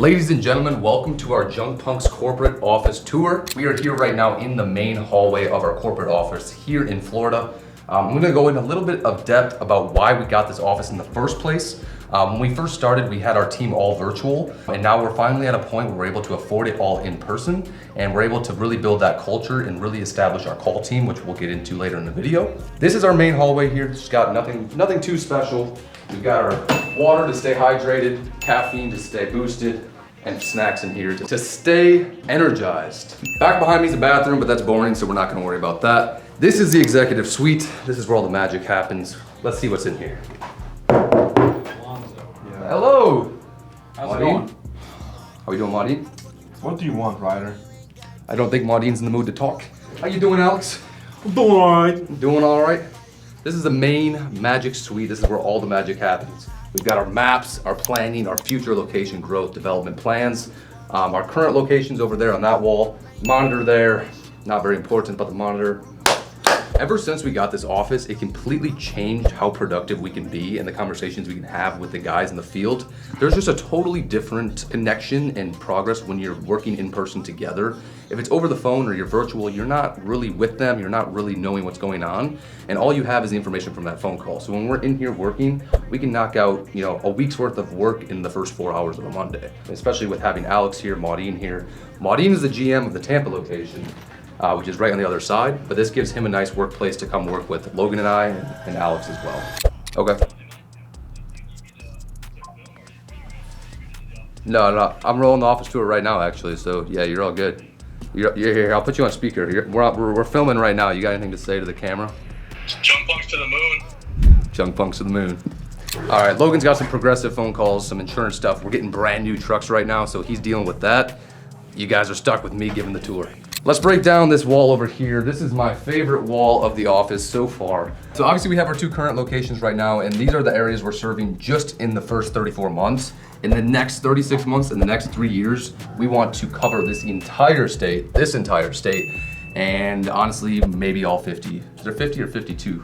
Ladies and gentlemen, welcome to our Junk Punks corporate office tour. We are here right now in the main hallway of our corporate office here in Florida. I'm gonna go in a little bit of depth about why we got this office in the first place. When we first started, we had our team all virtual, and now we're finally at a point where we're able to afford it all in person, and we're able to really build that culture and really establish our call team, which we'll get into later in the video. This is our main hallway here. It's got nothing too special. We've got our water to stay hydrated, caffeine to stay boosted, and snacks in here to stay energized. Back behind me is the bathroom, but that's boring, so we're not gonna worry about that. This is the executive suite. This is where all the magic happens. Let's see what's in here. Hello. How's it going? How are you doing, Maudine? What do you want, Ryder? I don't think Maudine's in the mood to talk. How you doing, Alex? I'm doing alright. Doing all right? This is the main magic suite. This is where all the magic happens. We've got our maps, our planning, our future location growth development plans. Our current locations over there on that wall. Monitor there, not very important, but the monitor. Ever since we got this office, it completely changed how productive we can be and the conversations we can have with the guys in the field. There's just a totally different connection and progress when you're working in person together. If it's over the phone or you're virtual, you're not really with them, you're not really knowing what's going on, and all you have is the information from that phone call. So when we're in here working, we can knock out, a week's worth of work in the first 4 hours of a Monday, especially with having Alex here, Maudine here. Maudine is the GM of the Tampa location, which is right on the other side, but this gives him a nice workplace to come work with Logan and I and Alex as well. Okay. No, I'm rolling the office tour right now actually, so yeah, you're all good. You're here, I'll put you on speaker. We're filming right now. You got anything to say to the camera? Junk punks to the moon. Junk punks to the moon. All right, Logan's got some progressive phone calls, some insurance stuff. We're getting brand new trucks right now, so he's dealing with that. You guys are stuck with me giving the tour. Let's break down this wall over here. This is my favorite wall of the office so far. So obviously we have our two current locations right now, and these are the areas we're serving just in the first 34 months. In the next 36 months, in the next 3 years, we want to cover this entire state, and honestly, maybe all 50. Is there 50 or 52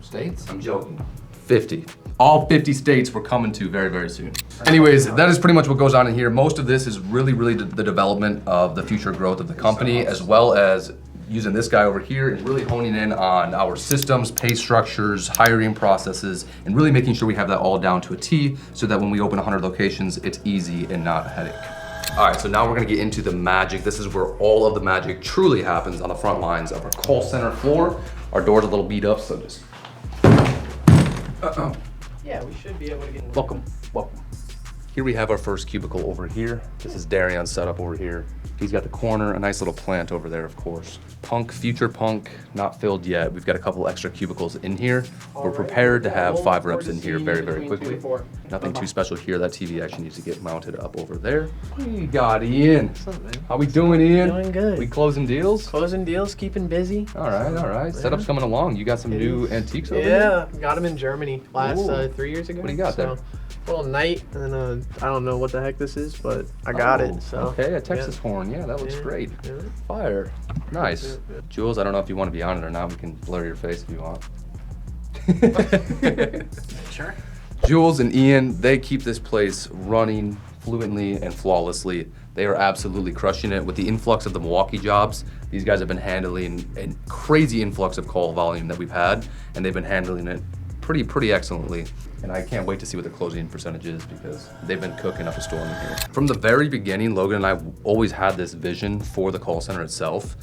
states? I'm joking. 50. All 50 states we're coming to very, very soon. Anyways, that is pretty much what goes on in here. Most of this is really the development of the future growth of the company, as well as using this guy over here and really honing in on our systems, pay structures, hiring processes, and really making sure we have that all down to a T so that when we open 100 locations, it's easy and not a headache. All right, so now we're gonna get into the magic. This is where all of the magic truly happens on the front lines of our call center floor. Our door's a little beat up, so just Yeah, we should be able to get. Welcome. Here we have our first cubicle over here. This is Darion's setup over here. He's got the corner, a nice little plant over there, of course. Punk, future punk, not filled yet. We've got a couple extra cubicles in here. We're prepared to have 5 reps in here very, very quickly. Nothing too special here. That TV actually needs to get mounted up over there. We got Ian. What's up, man? How we doing, Ian? Doing good. We closing deals? Closing deals, keeping busy. All right. Setup's coming along. You got some new antiques over Yeah, got them in Germany last 3 years ago. What do you got there? A little knight, and then I don't know what the heck this is, but I got it. So okay, a Texas horn. Yeah, that looks great. Yeah. Fire. Nice. Yeah. Jules, I don't know if you want to be on it or not. We can blur your face if you want. Sure. Jules and Ian, they keep this place running fluently and flawlessly. They are absolutely crushing it. With the influx of the Milwaukee jobs, these guys have been handling a crazy influx of call volume that we've had, and they've been handling it pretty excellently. And I can't wait to see what the closing percentage is because they've been cooking up a storm in here. From the very beginning, Logan and I always had this vision for the call center itself.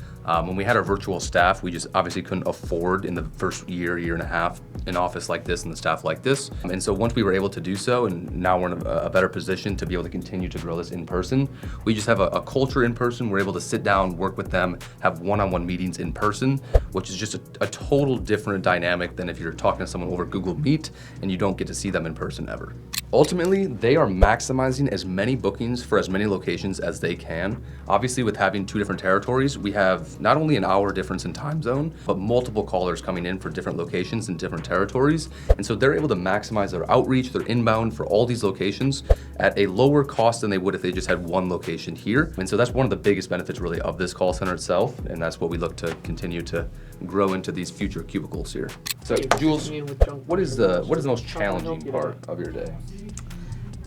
When we had our virtual staff, we just obviously couldn't afford in the first year and a half an office like this and the staff like this. And so once we were able to do so, and now we're in a better position to be able to continue to grow this in person, we just have a culture in person. We're able to sit down, work with them, have one-on-one meetings in person, which is just a total different dynamic than if you're talking to someone over Google Meet and you don't get to see them in person ever. Ultimately, they are maximizing as many bookings for as many locations as they can. Obviously, with having 2 different territories, we have not only an hour difference in time zone, but multiple callers coming in for different locations in different territories. And so they're able to maximize their outreach, their inbound for all these locations at a lower cost than they would if they just had one location here. And so that's one of the biggest benefits really of this call center itself. And that's what we look to continue to grow into these future cubicles here. So Jules, what is the most challenging part of your day?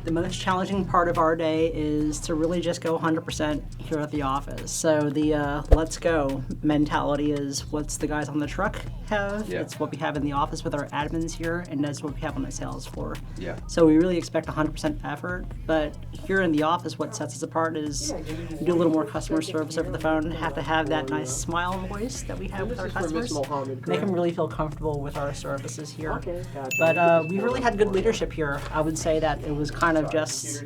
The most challenging part of our day is to really just go 100% here at the office. So the let's go mentality is what's the guys on the truck have. Yeah. It's what we have in the office with our admins here, and that's what we have on the sales floor. Yeah. So we really expect 100% effort, but here in the office, what sets us apart is we do a little more customer service over the phone, have to have that nice smile voice that we have with our customers, make them really feel comfortable with our services here. But we really had good leadership here. I would say that it was kind of just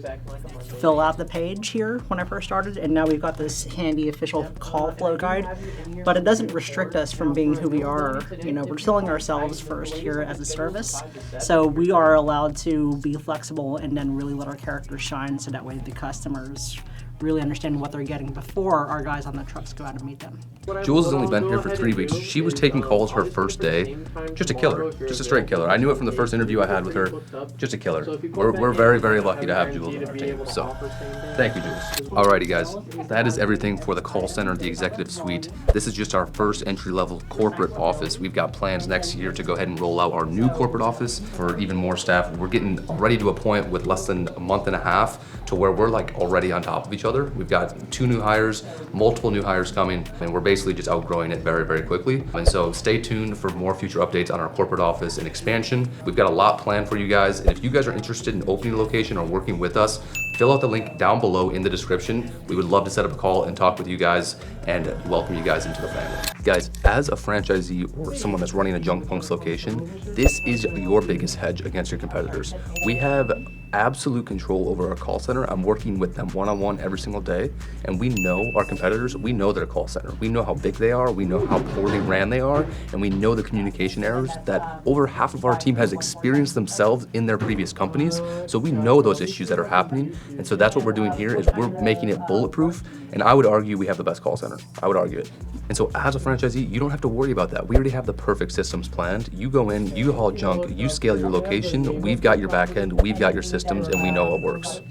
fill out the page here when I first started, and now we've got this handy official call flow guide, but it doesn't restrict us from being who we are. You know, we're selling ourselves first here as a service, so we are allowed to be flexible and then really let our characters shine, so that way the customers really understand what they're getting before our guys on the trucks go out and meet them. Jules has only been here for 3 weeks. She was taking calls her first day. Just a killer. Just a straight killer. I knew it from the first interview I had with her. Just a killer. We're very, very lucky to have Jules on our team. So, thank you, Jules. Alrighty, guys. That is everything for the call center, the executive suite. This is just our first entry-level corporate office. We've got plans next year to go ahead and roll out our new corporate office for even more staff. We're getting already to a point with less than a month and a half to where we're like already on top of each other. We've got 2 new hires, multiple new hires coming, and we're basically just outgrowing it very, very quickly. And so stay tuned for more future updates on our corporate office and expansion. We've got a lot planned for you guys. And if you guys are interested in opening a location or working with us, fill out the link down below in the description. We would love to set up a call and talk with you guys and welcome you guys into the family. Guys, as a franchisee or someone that's running a Junk Punks location, this is your biggest hedge against your competitors. We have absolute control over our call center. I'm working with them one-on-one every single day, and we know our competitors. We know their call center. We know how big they are. We know how poorly ran they are, and we know the communication errors that over half of our team has experienced themselves in their previous companies. So we know those issues that are happening, and so that's what we're doing here is we're making it bulletproof, and I would argue we have the best call center. I would argue it. And so as a franchisee, you don't have to worry about that. We already have the perfect systems planned. You go in, you haul junk, you scale your location, we've got your back end, we've got your systems, and we know what works.